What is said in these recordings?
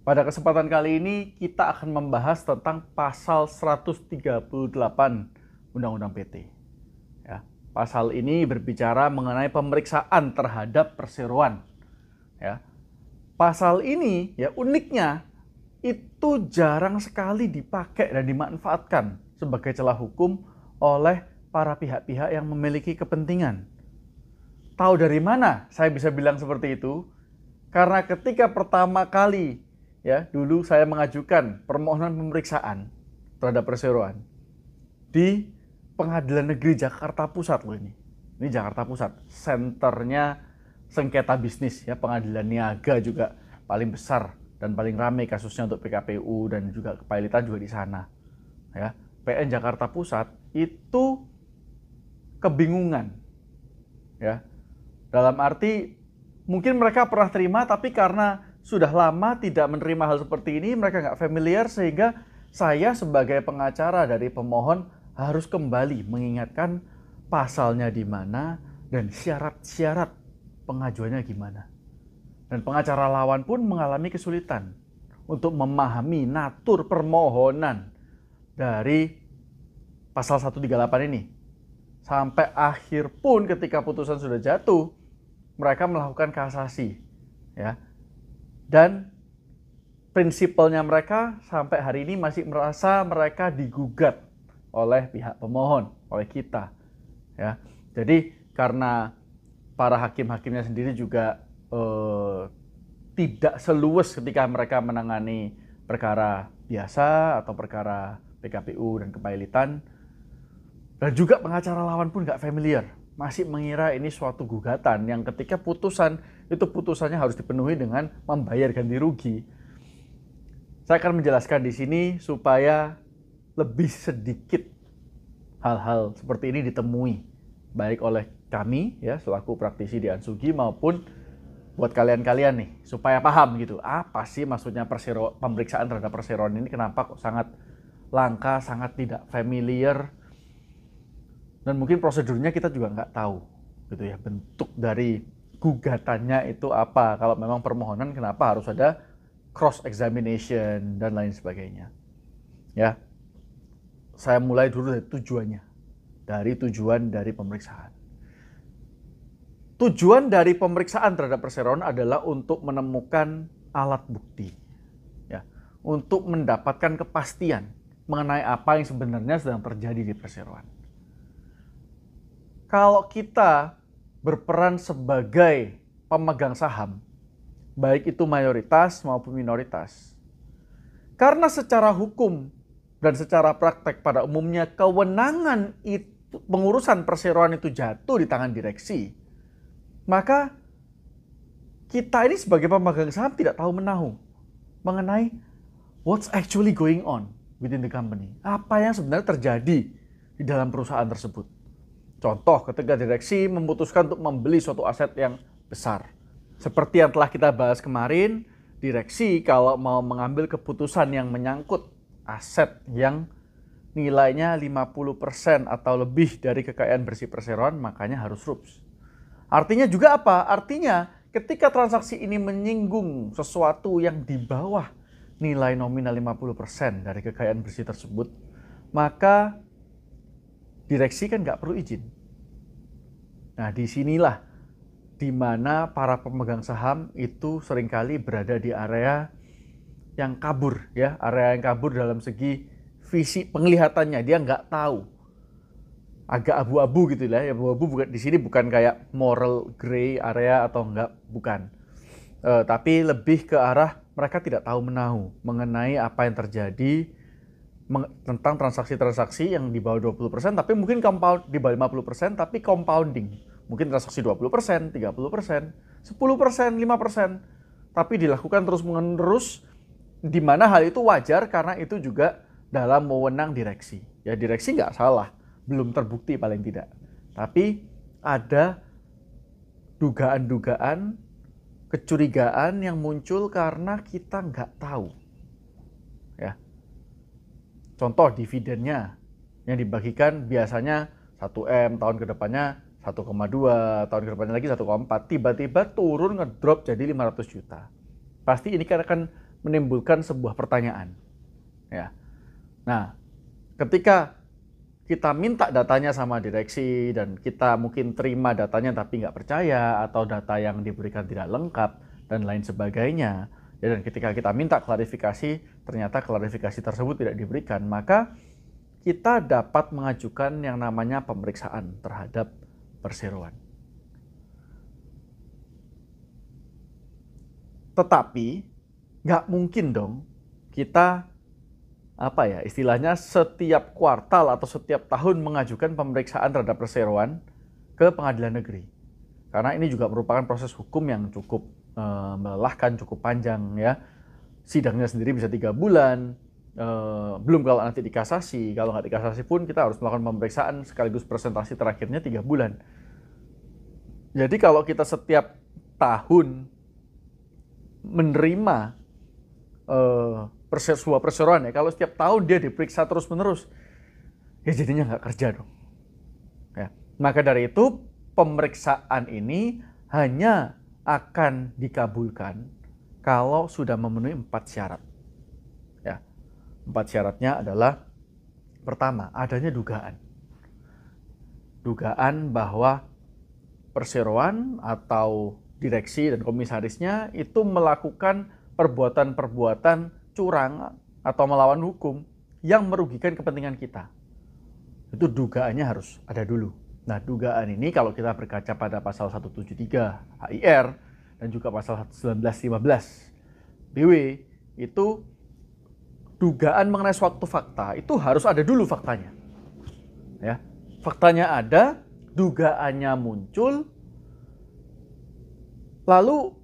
Pada kesempatan kali ini kita akan membahas tentang pasal 138 Undang-Undang PT. Ya, pasal ini berbicara mengenai pemeriksaan terhadap perseroan. Ya, pasal ini ya uniknya itu jarang sekali dipakai dan dimanfaatkan sebagai celah hukum oleh para pihak-pihak yang memiliki kepentingan. Tahu dari mana saya bisa bilang seperti itu? Karena ketika pertama kali ya dulu saya mengajukan permohonan pemeriksaan terhadap perseroan di Pengadilan Negeri Jakarta Pusat loh ini. Ini Jakarta Pusat, senternya sengketa bisnis ya, pengadilan niaga juga paling besar dan paling ramai kasusnya untuk PKPU dan juga kepailitan juga di sana. Ya, PN Jakarta Pusat itu kebingungan. Ya. Dalam arti mungkin mereka pernah terima tapi karena sudah lama tidak menerima hal seperti ini, mereka nggak familiar sehingga saya sebagai pengacara dari pemohon harus kembali mengingatkan pasalnya di mana dan syarat-syarat pengajuannya gimana. Dan pengacara lawan pun mengalami kesulitan untuk memahami natur permohonan dari pasal 138 ini. Sampai akhir pun ketika putusan sudah jatuh, mereka melakukan kasasi. Ya. Dan prinsipalnya mereka sampai hari ini masih merasa mereka digugat oleh pihak pemohon, oleh kita. Ya. Jadi karena para hakim-hakimnya sendiri juga tidak seluas ketika mereka menangani perkara biasa atau perkara PKPU dan kepailitan, dan juga pengacara lawan pun nggak familiar, masih mengira ini suatu gugatan yang ketika putusan itu putusannya harus dipenuhi dengan membayar ganti rugi. Saya akan menjelaskan di sini supaya lebih sedikit hal-hal seperti ini ditemui baik oleh kami ya selaku praktisi di Ansugi maupun buat kalian-kalian nih supaya paham gitu apa sih maksudnya pemeriksaan terhadap perseroan ini, kenapa kok sangat langka, sangat tidak familiar, dan mungkin prosedurnya kita juga nggak tahu gitu ya, bentuk dari gugatannya itu apa, kalau memang permohonan kenapa harus ada cross examination dan lain sebagainya. Ya, saya mulai dulu dari tujuannya, dari tujuan dari pemeriksaan. Tujuan dari pemeriksaan terhadap perseroan adalah untuk menemukan alat bukti, ya, untuk mendapatkan kepastian mengenai apa yang sebenarnya sedang terjadi di perseroan. Kalau kita berperan sebagai pemegang saham, baik itu mayoritas maupun minoritas, karena secara hukum dan secara praktek pada umumnya kewenangan itu, pengurusan perseroan itu jatuh di tangan direksi, maka kita ini sebagai pemegang saham tidak tahu menahu mengenai what's actually going on within the company. Apa yang sebenarnya terjadi di dalam perusahaan tersebut. Contoh ketika direksi memutuskan untuk membeli suatu aset yang besar. Seperti yang telah kita bahas kemarin, direksi kalau mau mengambil keputusan yang menyangkut aset yang nilainya 50% atau lebih dari kekayaan bersih perseroan, makanya harus RUPS. Artinya juga apa? Artinya ketika transaksi ini menyinggung sesuatu yang di bawah nilai nominal 50% dari kekayaan bersih tersebut, maka direksi kan nggak perlu izin. Nah, disinilah di mana para pemegang saham itu seringkali berada di area yang kabur, ya, area yang kabur dalam segi visi penglihatannya, dia nggak tahu. Agak abu-abu gitu lah, ya, abu-abu bukan di sini bukan kayak moral gray area atau enggak, bukan. Tapi lebih ke arah mereka tidak tahu menahu mengenai apa yang terjadi tentang transaksi-transaksi yang di bawah 20%, tapi mungkin compound di bawah 50%, tapi compounding. Mungkin transaksi 20%, 30%, 10%, 5%, tapi dilakukan terus-menerus, di mana hal itu wajar karena itu juga dalam wewenang direksi. Ya, direksi nggak salah, belum terbukti paling tidak. Tapi ada dugaan-dugaan, kecurigaan yang muncul karena kita nggak tahu. Ya. Contoh dividennya yang dibagikan biasanya 1M, tahun kedepannya 1,2, tahun kedepannya lagi 1,4, tiba-tiba turun ngedrop jadi 500 juta. Pasti ini kan akan menimbulkan sebuah pertanyaan. Ya. Nah, ketika kita minta datanya sama direksi dan kita mungkin terima datanya tapi nggak percaya atau data yang diberikan tidak lengkap dan lain sebagainya, ya, dan ketika kita minta klarifikasi ternyata klarifikasi tersebut tidak diberikan, maka kita dapat mengajukan yang namanya pemeriksaan terhadap perseroan. Tetapi nggak mungkin dong kita istilahnya setiap kuartal atau setiap tahun mengajukan pemeriksaan terhadap perseroan ke pengadilan negeri. Karena ini juga merupakan proses hukum yang cukup melelahkan, cukup panjang ya. Sidangnya sendiri bisa 3 bulan, belum kalau nanti dikasasi. Kalau nggak dikasasi pun kita harus melakukan pemeriksaan sekaligus presentasi terakhirnya 3 bulan. Jadi kalau kita setiap tahun menerima sebuah perseroan ya, kalau setiap tahun dia diperiksa terus-menerus, ya jadinya nggak kerja dong. Ya. Maka dari itu pemeriksaan ini hanya akan dikabulkan kalau sudah memenuhi 4 syarat. Ya. 4 syaratnya adalah pertama, adanya dugaan. Dugaan bahwa perseroan atau direksi dan komisarisnya itu melakukan perbuatan-perbuatan curang atau melawan hukum yang merugikan kepentingan kita. Itu dugaannya harus ada dulu. Nah, dugaan ini kalau kita berkaca pada pasal 173 HIR dan juga pasal 1915 BW, itu dugaan mengenai suatu fakta itu harus ada dulu faktanya. Ya, faktanya ada, dugaannya muncul, lalu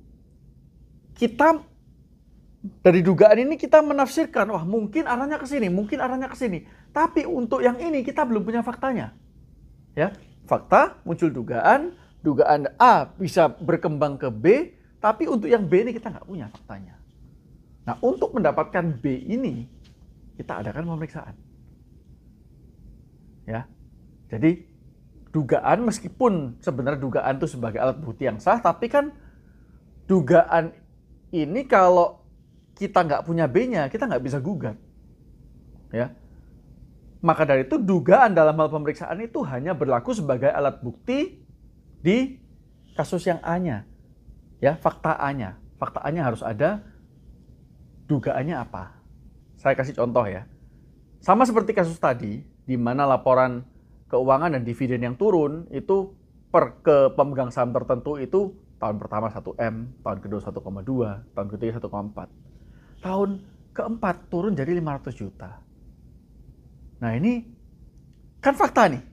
kita dari dugaan ini kita menafsirkan, wah mungkin arahnya ke sini, mungkin arahnya ke sini. Tapi untuk yang ini kita belum punya faktanya. Ya, fakta muncul dugaan A bisa berkembang ke B, tapi untuk yang B ini kita nggak punya faktanya. Nah, untuk mendapatkan B ini kita adakan pemeriksaan. Ya, jadi dugaan meskipun sebenarnya dugaan itu sebagai alat bukti yang sah, tapi kan dugaan ini kalau kita nggak punya B-nya, kita nggak bisa gugat. Ya. Maka dari itu dugaan dalam hal pemeriksaan itu hanya berlaku sebagai alat bukti di kasus yang A-nya. Ya, fakta A-nya. Fakta A-nya harus ada, dugaannya apa. Saya kasih contoh ya. Sama seperti kasus tadi, di mana laporan keuangan dan dividen yang turun itu ke pemegang saham tertentu itu tahun pertama 1M, tahun kedua 1,2, tahun ketiga 1,4. Tahun keempat turun jadi 500 juta. Nah ini kan fakta nih.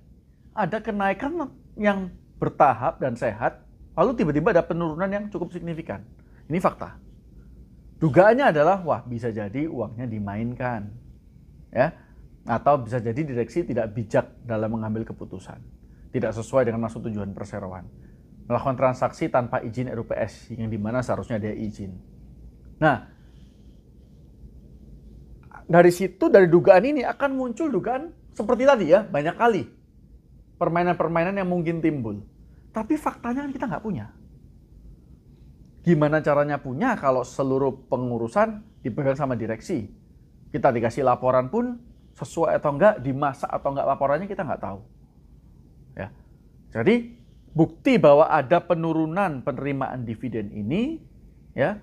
Ada kenaikan yang bertahap dan sehat, lalu tiba-tiba ada penurunan yang cukup signifikan. Ini fakta. Dugaannya adalah, wah bisa jadi uangnya dimainkan. Ya, atau bisa jadi direksi tidak bijak dalam mengambil keputusan. Tidak sesuai dengan maksud tujuan perseroan. Melakukan transaksi tanpa izin RUPS, yang dimana seharusnya dia izin. Nah, dari situ, dari dugaan ini akan muncul dugaan seperti tadi ya, banyak kali. Permainan-permainan yang mungkin timbul. Tapi faktanya kan kita nggak punya. Gimana caranya punya kalau seluruh pengurusan dipegang sama direksi? Kita dikasih laporan pun sesuai atau enggak, dimasak atau enggak laporannya kita nggak tahu. Ya. Jadi bukti bahwa ada penurunan penerimaan dividen ini, ya,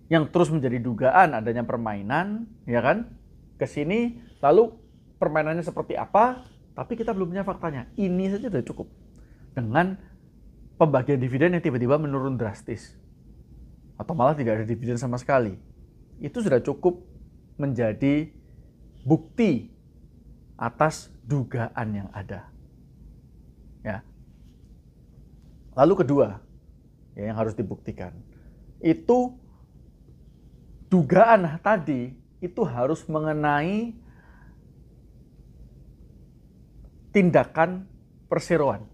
yang terus menjadi dugaan adanya permainan, ya kan? Ke sini, lalu permainannya seperti apa, tapi kita belum punya faktanya. Ini saja sudah cukup. Dengan pembagian dividen yang tiba-tiba menurun drastis. Atau malah tidak ada dividen sama sekali. Itu sudah cukup menjadi bukti atas dugaan yang ada. Ya. Lalu kedua, ya, yang harus dibuktikan, itu dugaan tadi itu harus mengenai tindakan perseroan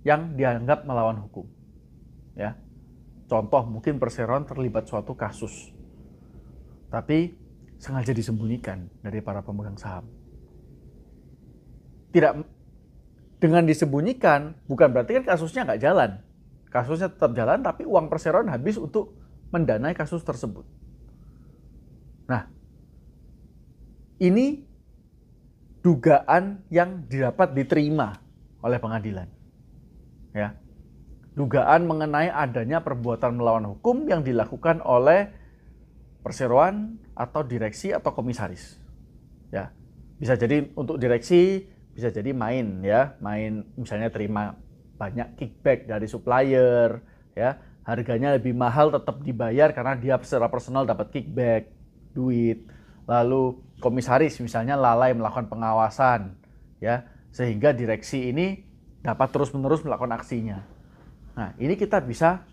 yang dianggap melawan hukum. Ya. Contoh, mungkin perseroan terlibat suatu kasus, tapi sengaja disembunyikan dari para pemegang saham. Tidak, dengan disembunyikan bukan berarti kan kasusnya nggak jalan. Kasusnya tetap jalan, tapi uang perseroan habis untuk mendanai kasus tersebut. ini dugaan yang dapat diterima oleh pengadilan. Ya. Dugaan mengenai adanya perbuatan melawan hukum yang dilakukan oleh perseroan atau direksi atau komisaris. Ya. Bisa jadi untuk direksi, bisa jadi main ya, main misalnya terima banyak kickback dari supplier, ya, harganya lebih mahal tetap dibayar karena dia secara personal dapat kickback, duit. Lalu komisaris misalnya lalai melakukan pengawasan, ya, sehingga direksi ini dapat terus-menerus melakukan aksinya. Nah, ini kita bisa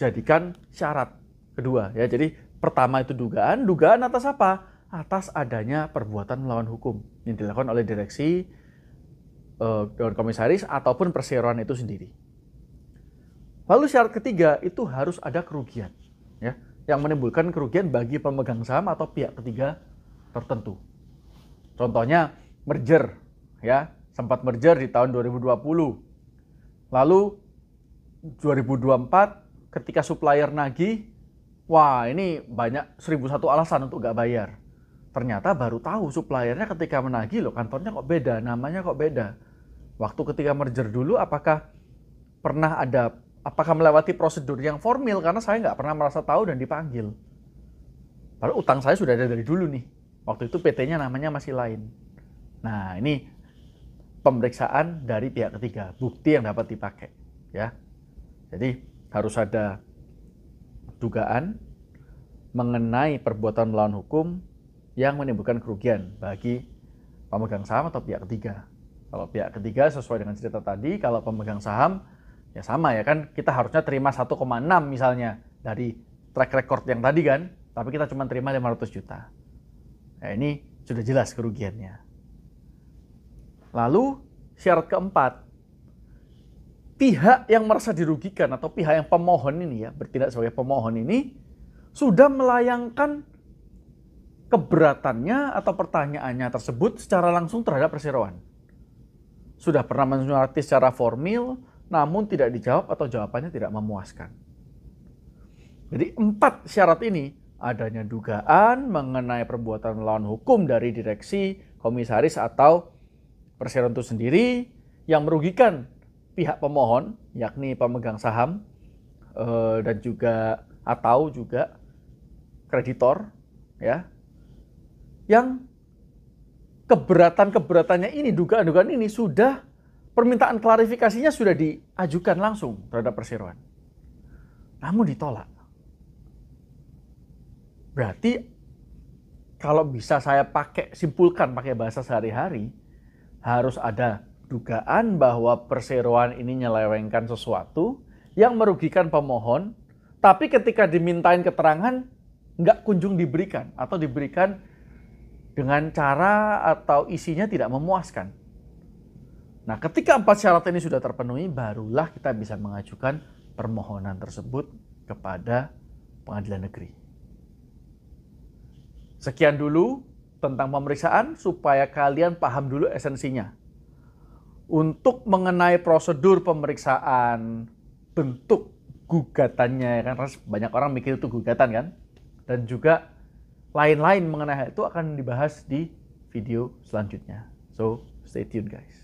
jadikan syarat kedua, ya. Jadi pertama itu dugaan atas apa? Atas adanya perbuatan melawan hukum yang dilakukan oleh direksi, dewan komisaris ataupun perseroan itu sendiri. Lalu syarat ketiga itu harus ada kerugian, ya, yang menimbulkan kerugian bagi pemegang saham atau pihak ketiga tertentu. Contohnya merger, ya, sempat merger di tahun 2020. Lalu 2024 ketika supplier nagih, wah ini banyak 1001 alasan untuk nggak bayar. Ternyata baru tahu suppliernya ketika menagih, loh kantornya kok beda, namanya kok beda. Waktu ketika merger dulu apakah melewati prosedur yang formal, karena saya nggak pernah merasa tahu dan dipanggil. Padahal utang saya sudah ada dari dulu nih. Waktu itu PT-nya namanya masih lain. Nah, ini pemeriksaan dari pihak ketiga, bukti yang dapat dipakai, ya. Jadi harus ada dugaan mengenai perbuatan melawan hukum yang menimbulkan kerugian bagi pemegang saham atau pihak ketiga. Kalau pihak ketiga sesuai dengan cerita tadi, kalau pemegang saham ya sama ya kan, kita harusnya terima 1,6 misalnya dari track record yang tadi kan, tapi kita cuma terima 500 juta. Nah, ini sudah jelas kerugiannya. Lalu syarat keempat, pihak yang merasa dirugikan atau pihak yang pemohon ini ya, bertindak sebagai pemohon ini sudah melayangkan keberatannya atau pertanyaannya tersebut secara langsung terhadap perseroan. Sudah pernah menyurati secara formal, namun tidak dijawab atau jawabannya tidak memuaskan. Jadi 4 syarat ini, adanya dugaan mengenai perbuatan melawan hukum dari direksi, komisaris atau perseroan itu sendiri yang merugikan pihak pemohon, yakni pemegang saham dan juga atau juga kreditor, ya. Yang keberatan-keberatannya ini, dugaan-dugaan ini sudah, permintaan klarifikasinya sudah diajukan langsung terhadap perseroan. Namun ditolak. Berarti kalau bisa saya simpulkan pakai bahasa sehari-hari, harus ada dugaan bahwa perseroan ini nyelewengkan sesuatu yang merugikan pemohon, tapi ketika dimintain keterangan nggak kunjung diberikan atau diberikan dengan cara atau isinya tidak memuaskan. Nah, ketika 4 syarat ini sudah terpenuhi, barulah kita bisa mengajukan permohonan tersebut kepada pengadilan negeri. Sekian dulu tentang pemeriksaan supaya kalian paham dulu esensinya. Untuk mengenai prosedur pemeriksaan, bentuk gugatannya, kan banyak orang mikir itu gugatan kan, dan juga lain-lain mengenai hal itu akan dibahas di video selanjutnya. So, stay tuned guys.